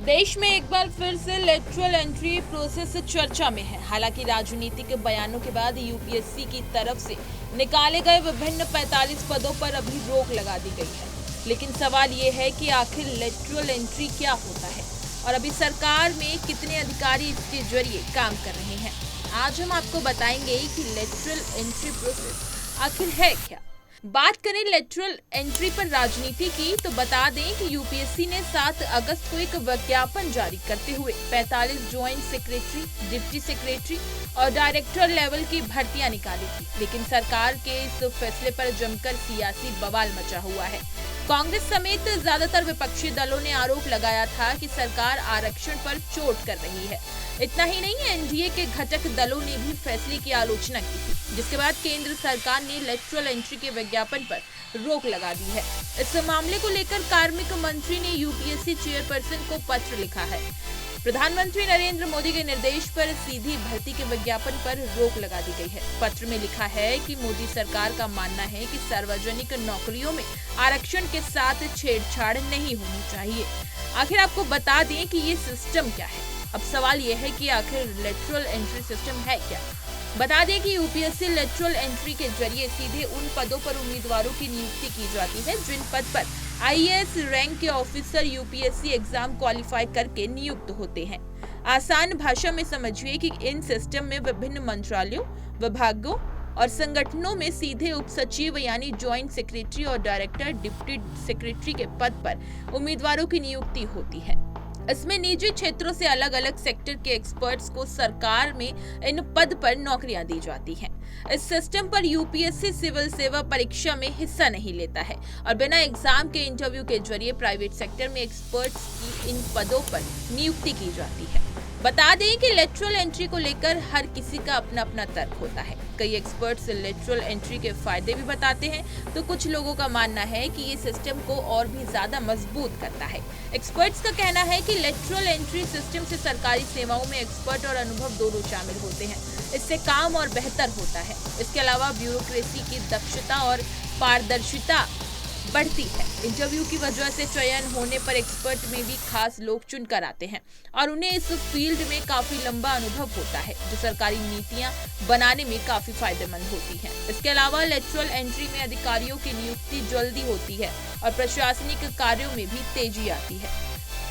देश में एक बार फिर से लेटरल एंट्री प्रोसेस चर्चा में है। हालांकि राजनीतिक बयानों के बाद यूपीएससी की तरफ से निकाले गए विभिन्न 45 पदों पर अभी रोक लगा दी गई है। लेकिन सवाल ये है कि आखिर लेटरल एंट्री क्या होता है और अभी सरकार में कितने अधिकारी इसके जरिए काम कर रहे हैं। आज हम आपको बताएंगे कि लेटरल एंट्री प्रोसेस आखिर है क्या। बात करें लेटरल एंट्री पर राजनीति की, तो बता दें कि यूपीएससी ने 7 अगस्त को एक विज्ञापन जारी करते हुए 45 ज्वाइंट सेक्रेटरी, डिप्टी सेक्रेटरी और डायरेक्टर लेवल की भर्तियां निकाली थी। लेकिन सरकार के इस फैसले पर जमकर सियासी बवाल मचा हुआ है। कांग्रेस समेत ज्यादातर विपक्षी दलों ने आरोप लगाया था कि सरकार आरक्षण पर चोट कर रही है। इतना ही नहीं, एनडीए के घटक दलों ने भी फैसले की आलोचना की थी, जिसके बाद केंद्र सरकार ने लेटरल एंट्री के विज्ञापन पर रोक लगा दी है। इस मामले को लेकर कार्मिक मंत्री ने यूपीएससी चेयरपर्सन को पत्र लिखा है। प्रधानमंत्री नरेंद्र मोदी के निर्देश पर सीधी भर्ती के विज्ञापन पर रोक लगा दी गई है। पत्र में लिखा है कि मोदी सरकार का मानना है कि सार्वजनिक नौकरियों में आरक्षण के साथ छेड़छाड़ नहीं होनी चाहिए। आखिर आपको बता दें कि ये सिस्टम क्या है। अब सवाल ये है कि आखिर लेटरल एंट्री सिस्टम है क्या। बता दें कि यूपीएससी लेटरल एंट्री के जरिए सीधे उन पदों पर उम्मीदवारों की नियुक्ति की जाती है जिन पद पर आईएएस रैंक के ऑफिसर यूपीएससी एग्जाम क्वालिफाई करके नियुक्त होते हैं। आसान भाषा में समझिए कि इन सिस्टम में विभिन्न मंत्रालयों, विभागों और संगठनों में सीधे उप सचिव यानी ज्वाइंट सेक्रेटरी और डायरेक्टर, डिप्टी सेक्रेटरी के पद पर उम्मीदवारों की नियुक्ति होती है। इसमें निजी क्षेत्रों से अलग अलग सेक्टर के एक्सपर्ट्स को सरकार में इन पद पर नौकरियां दी जाती हैं। इस सिस्टम पर यूपीएससी सिविल सेवा परीक्षा में हिस्सा नहीं लेता है और बिना एग्जाम के इंटरव्यू के जरिए प्राइवेट सेक्टर में एक्सपर्ट्स की इन पदों पर नियुक्ति की जाती है। बता दें कि लेटरल एंट्री को लेकर हर किसी का अपना अपना तर्क होता है। कई एक्सपर्ट्स लेटरल एंट्री के फायदे भी बताते हैं, तो कुछ लोगों का मानना है कि ये सिस्टम को और भी ज्यादा मजबूत करता है। एक्सपर्ट्स का कहना है कि लेटरल एंट्री सिस्टम से सरकारी सेवाओं में एक्सपर्ट और अनुभव दोनों शामिल होते हैं। इससे काम और बेहतर होता है। इसके अलावा ब्यूरोक्रेसी की दक्षता और पारदर्शिता बढ़ती है। इंटरव्यू की वजह से चयन होने पर एक्सपर्ट में भी खास लोग चुनकर आते हैं और उन्हें इस फील्ड में काफी लंबा अनुभव होता है, जो सरकारी नीतियां बनाने में काफी फायदेमंद होती है। इसके अलावा लेटरल एंट्री में अधिकारियों की नियुक्ति जल्दी होती है और प्रशासनिक कार्यों में भी तेजी आती है।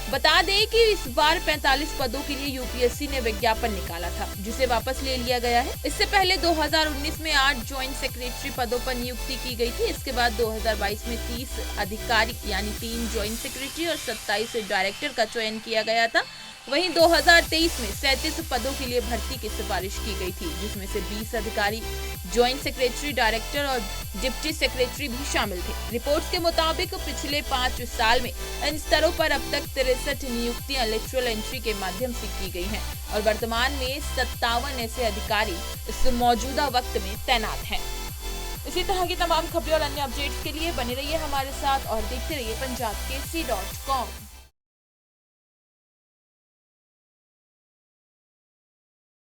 बता दें कि इस बार 45 पदों के लिए यूपीएससी ने विज्ञापन निकाला था, जिसे वापस ले लिया गया है। इससे पहले 2019 में 8 ज्वाइंट सेक्रेटरी पदों पर नियुक्ति की गई थी। इसके बाद 2022 में 30 अधिकारी यानी 3 ज्वाइंट सेक्रेटरी और 27 डायरेक्टर का चयन किया गया था। वहीं 2023 में 37 पदों के लिए भर्ती की सिफारिश की गई थी, जिसमें से 20 अधिकारी, ज्वाइंट सेक्रेटरी, डायरेक्टर और डिप्टी सेक्रेटरी भी शामिल थे। रिपोर्ट्स के मुताबिक पिछले 5 साल में इन स्तरों पर अब तक 63 नियुक्तियां लेटरल एंट्री के माध्यम से की गई हैं और वर्तमान में 57 ऐसे अधिकारी इस मौजूदा वक्त में तैनात हैं। इसी तरह की तमाम खबरें और अन्य अपडेट्स के लिए बने रहिए हमारे साथ और देखते रहिए punjabkesari.com।